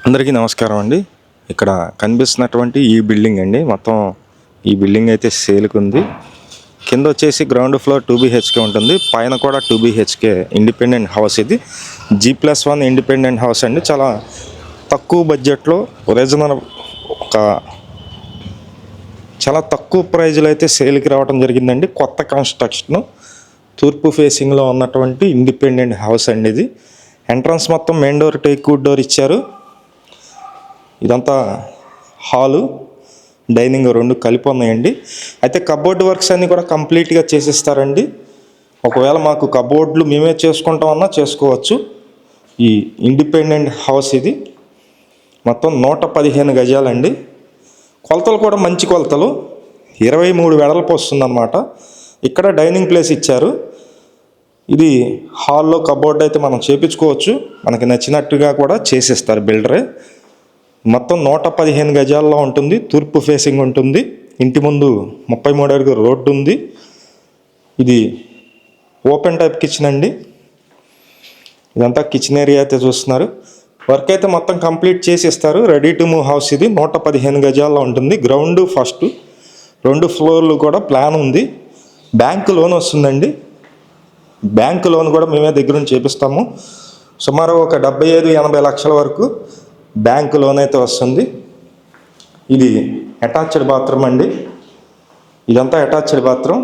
అందరికీ నమస్కారం అండి. ఇక్కడ కనిపిస్తున్నటువంటి ఈ బిల్డింగ్ అండి, మొత్తం ఈ బిల్డింగ్ అయితే సేల్కి ఉంది. కింద వచ్చేసి గ్రౌండ్ ఫ్లోర్ 2 BHK ఉంటుంది, పైన కూడా 2 BHK ఇండిపెండెంట్ హౌస్. ఇది G+1 ఇండిపెండెంట్ హౌస్ అండి. చాలా తక్కువ బడ్జెట్లో ఒరిజినల్ చాలా తక్కువ ప్రైజ్లో అయితే సేల్కి రావడం జరిగిందండి. కొత్త కన్స్ట్రక్షన్, తూర్పు ఫేసింగ్లో ఉన్నటువంటి ఇండిపెండెంట్ హౌస్ అండి. ఇది ఎంట్రన్స్ మొత్తం మెయిన్ డోర్ టేక్వుడ్ డోర్ ఇచ్చారు. ఇదంతా హాలు, డైనింగ్ రెండు కలిపి ఉన్నాయండి. అయితే కబోర్డ్ వర్క్స్ అన్నీ కూడా కంప్లీట్గా చేసిస్తారండి. ఒకవేళ మాకు కబోర్డ్లు మేమే చేసుకుంటామన్నా చేసుకోవచ్చు. ఈ ఇండిపెండెంట్ హౌస్ ఇది మొత్తం 115 గజాలండి. కొలతలు కూడా మంచి కొలతలు, 23 వెడల్పు వస్తుందన్నమాట. ఇక్కడ డైనింగ్ ప్లేస్ ఇచ్చారు. ఇది హాల్లో కబోర్డ్ అయితే మనం చేపించుకోవచ్చు, మనకి నచ్చినట్టుగా కూడా చేసిస్తారు బిల్డరే. మొత్తం 115 గజాల్లో ఉంటుంది, తూర్పు ఫేసింగ్ ఉంటుంది. ఇంటి ముందు 33 అడుగు రోడ్డు ఉంది. ఇది ఓపెన్ టైప్ కిచెన్ అండి. ఇదంతా కిచెన్ ఏరియా అయితే చూస్తున్నారు. వర్క్ అయితే మొత్తం కంప్లీట్ చేసి ఇస్తారు. రెడీ టు మూవ్ హౌస్ ఇది 115 గజాల్లో ఉంటుంది. గ్రౌండ్ ఫస్ట్ 2 ఫ్లోర్లు కూడా ప్లాన్ ఉంది. బ్యాంకు లోన్ వస్తుందండి. బ్యాంకు లోన్ కూడా మేమే దగ్గర నుంచి చేపిస్తాము. సుమారు ఒక 75-80 లక్షల వరకు బ్యాంకు లోన్ అయితే వస్తుంది. ఇది అటాచ్డ్ బాత్రూమ్ అండి. ఇదంతా అటాచ్డ్ బాత్రూమ్.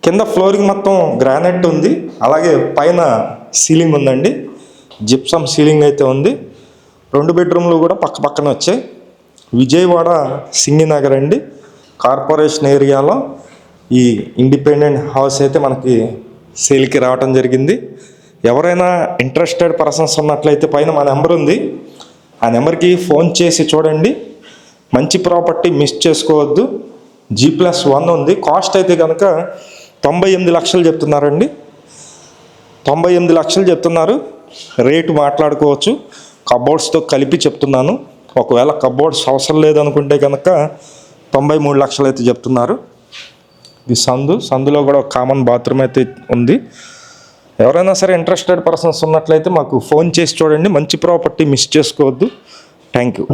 కింద ఫ్లోరింగ్ మొత్తం గ్రానైట్ ఉంది, అలాగే పైన సీలింగ్ ఉందండి. జిప్సమ్ సీలింగ్ అయితే ఉంది. 2 బెడ్రూమ్లు కూడా పక్క పక్కన వచ్చాయి. విజయవాడ సింగినగర్ అండి, కార్పొరేషన్ ఏరియాలో ఈ ఇండిపెండెంట్ హౌస్ అయితే మనకి సేల్కి రావటం జరిగింది. ఎవరైనా ఇంట్రెస్టెడ్ పర్సన్స్ ఉన్నట్లయితే పైన మా నెంబర్ ఉంది, ఆ నెంబర్కి ఫోన్ చేసి చూడండి. మంచి ప్రాపర్టీ మిస్ చేసుకోవద్దు. G+1 ఉంది. కాస్ట్ అయితే కనుక 98 లక్షలు చెప్తున్నారండి. 98 లక్షలు చెప్తున్నారు. రేటు మాట్లాడుకోవచ్చు. కబోర్డ్స్తో కలిపి చెప్తున్నాను. ఒకవేళ కబోర్డ్స్ అవసరం లేదనుకుంటే కనుక 93 లక్షలు అయితే చెప్తున్నారు. ఇది సందులో కూడా కామన్ బాత్రూమ్ అయితే ఉంది. ఎవరైనా సరే ఇంట్రెస్టెడ్ పర్సన్స్ ఉన్నట్లయితే మాకు ఫోన్ చేసి చూడండి. మంచి ప్రాపర్టీ మిస్ చేసుకోవద్దు. Thank you.